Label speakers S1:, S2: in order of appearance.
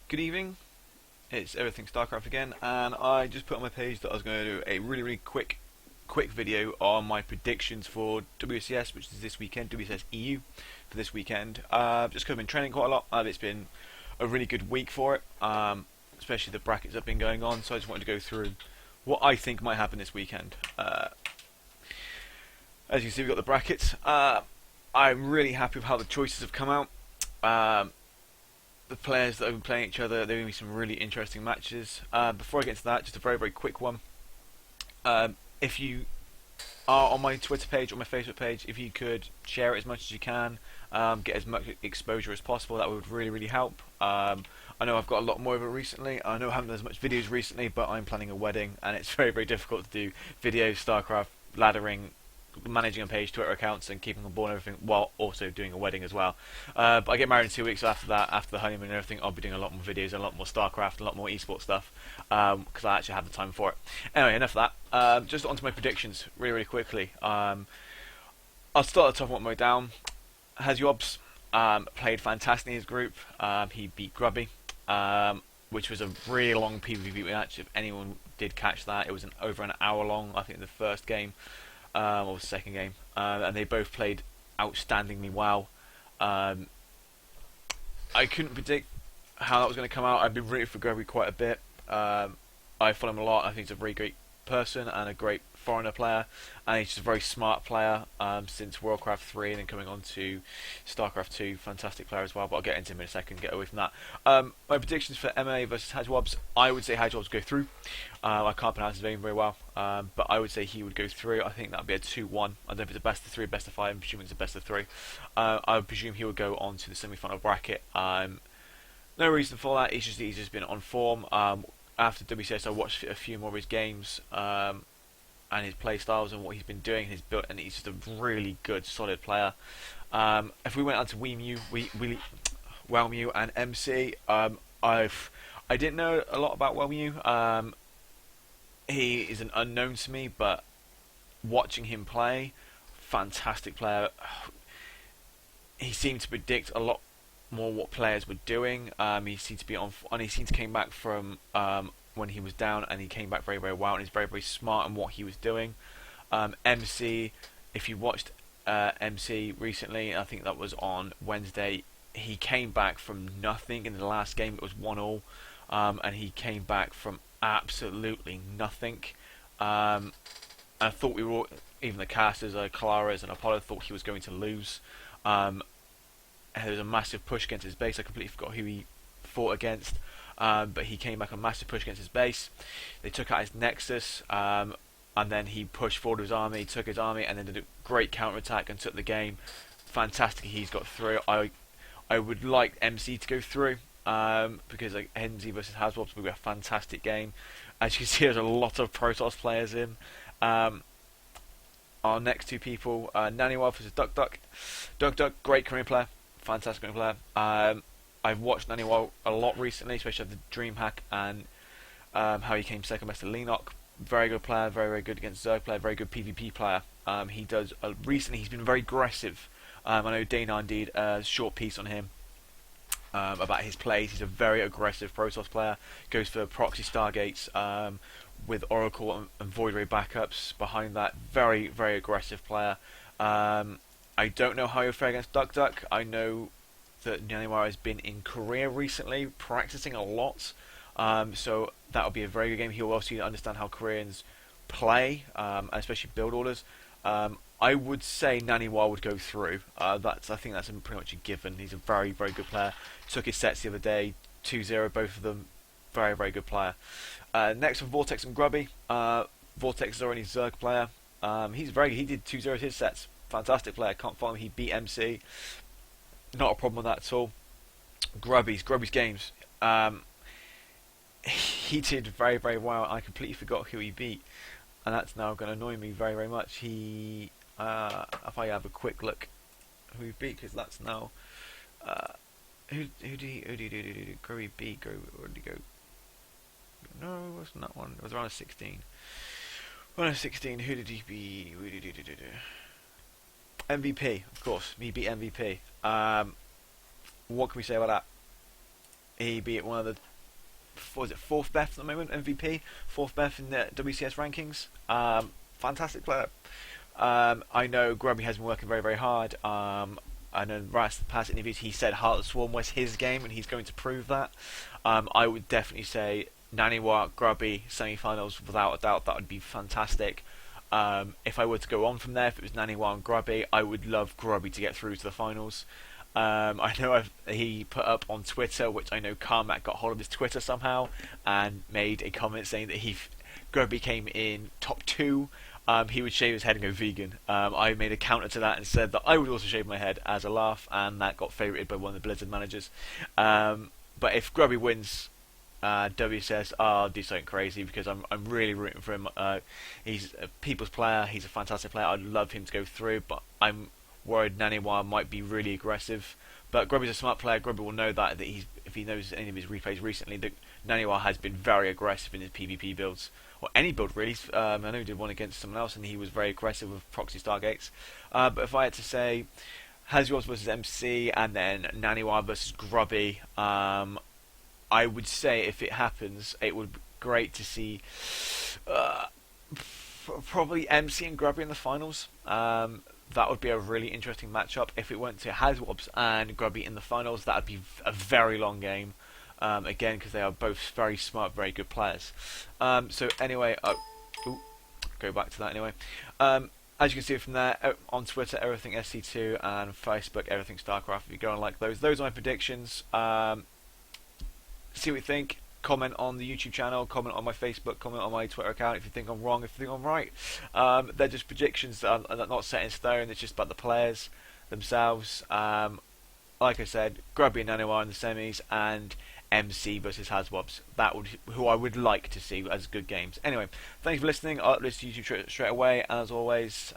S1: Good evening, it's Everything Starcraft again, and I just put on my page that I was going to do a really quick video on my predictions for WCS, which is this weekend, WCS EU for this weekend. Just because I've been training quite a lot, it's been a really good week for it, especially the brackets that have been going on, so I just wanted to go through what I think might happen this weekend. As you can see, we've got the brackets. I'm really happy with how the choices have come out. The players that have been playing each other, there are going to be some really interesting matches. Before I get into that, just a very quick one. If you are on my Twitter page or my Facebook page, if you could share it as much as you can, get as much exposure as possible, that would really help. I know I've got a lot more of it recently. I know I haven't done as much videos recently, but I'm planning a wedding, and it's very difficult to do videos, StarCraft, laddering, managing a page, Twitter accounts, and keeping on board and everything, while also doing a wedding as well. But I get married in 2 weeks. After that, after the honeymoon and everything, I'll be doing a lot more videos, a lot more StarCraft, a lot more esports stuff, because I actually have the time for it. Anyway, enough of that. Just onto my predictions, really quickly. I'll start the top one way down. Hazyobs played fantastic in his group. He beat Grubby, which was a really long PvP match. If anyone did catch that, it was over an hour long. I think the first game. Or the second game, and they both played outstandingly well. I couldn't predict how that was going to come out. I've been rooting for Gregory quite a bit. I follow him a lot. I think he's a very great person and a great foreigner player, and he's just a very smart player since Worldcraft 3 and then coming on to Starcraft 2. Fantastic player as well, but I'll get into him in a second, get away from that. My predictions for MA versus Hazyobs, I would say Hazyobs go through. I can't pronounce his name very well, but I would say he would go through. I think that would be a 2-1. I don't know if it's a best of 3 or best of 5. I'm presuming it's a best of 3. I would presume he would go on to the semi-final bracket. No reason for that. He's just been on form. After WCS, I watched a few more of his games and his play styles and what he's been doing. And he's just a really good, solid player. If we went on to Wellmew and MC, I didn't know a lot about Wellmew. He is an unknown to me, but watching him play, fantastic player. He seemed to predict a lot more what players were doing. He seemed to be on, and he seemed to came back from when he was down, and he came back very well, and he's very smart in what he was doing. MC, if you watched MC recently, I think that was on Wednesday, he came back from nothing in the last game. It was 1-1, and he came back from absolutely nothing. I thought we were all, even the casters, Claras and Apollo, thought he was going to lose. There was a massive push against his base. I completely forgot who he fought against, but he came back a massive push against his base. They took out his Nexus, and then he pushed forward his army, took his army, and then did a great counter-attack and took the game. Fantastic, he's got through. I would like MC to go through, because like NZ versus Hazyobs will be a fantastic game. As you can see, there's a lot of Protoss players in. Our next two people, Naniwal versus Duck. Duck, great Korean player. Fantastic Korean player. I've watched Naniwal a lot recently, especially the DreamHack and how he came second best to Lenok. Very good player, very good against Zerg player, very good PvP player. He does recently he's been very aggressive. I know Dana did a short piece on him about his plays. He's a very aggressive Protoss player. Goes for proxy Stargates with Oracle and Void Ray backups behind that. Very aggressive player. I don't know how he'll fare against Duck. I know that Nyanimara has been in Korea recently, practicing a lot. So that'll be a very good game. He'll obviously understand how Koreans play, and especially build orders. I would say Naniwal would go through. I think that's pretty much a given. He's a very good player. Took his sets the other day, 2-0, both of them. Very good player. Next for Vortex and Grubby. Vortex is already a Zerg player. He did 2-0 his sets. Fantastic player. Can't follow him. He beat MC. Not a problem with that at all. Grubby's games. He did very well. I completely forgot who he beat, and that's now going to annoy me very much. If I have a quick look who he beat, because that's now who did Grubby beat? Where did he go? No, it wasn't that one. It was around 16. Around 16. Who did he beat? MVP, of course. He beat MVP. What can we say about that? He beat one of the, what was it, fourth best at the moment, MVP, fourth best in the WCS rankings. Fantastic player. I know Grubby has been working very, very hard. I know right past interviews he said Heart of the Swarm was his game, and he's going to prove that. I would definitely say Naniwa, Grubby, semi-finals without a doubt. That would be fantastic. If I were to go on from there, if it was Naniwa and Grubby, I would love Grubby to get through to the finals. I know he put up on Twitter, which I know Carmack got hold of his Twitter somehow, and made a comment saying that Grubby came in top 2. He would shave his head and go vegan. I made a counter to that and said that I would also shave my head as a laugh, and that got favoured by one of the Blizzard managers. But if Grubby wins WCS, I'll do something crazy because I'm really rooting for him. He's a people's player. He's a fantastic player. I'd love him to go through, but I'm worried Naniwa might be really aggressive. But Grubby's a smart player. Grubby will know that if he knows any of his replays recently, that Naniwa has been very aggressive in his PvP builds, or any build really. I know he did one against someone else, and he was very aggressive with proxy Stargates. But if I had to say, Haswells versus MC, and then Naniwa versus Grubby, I would say if it happens, it would be great to see probably MC and Grubby in the finals. That would be a really interesting matchup. If it went to Haswabs and Grubby in the finals, that would be a very long game. Again, because they are both very smart, very good players. So anyway, go back to that anyway. As you can see from there, on Twitter, everything SC2, and Facebook, everything Starcraft. If you go and like those are my predictions. See what you think. Comment on the YouTube channel, comment on my Facebook, comment on my Twitter account if you think I'm wrong, if you think I'm right. They're just predictions that are not set in stone, it's just about the players themselves. Like I said, Grubby and Naniwa in the semis, and MC versus Haswabs. Who I would like to see as good games. Anyway, thanks for listening. I'll upload to YouTube straight away, and as always,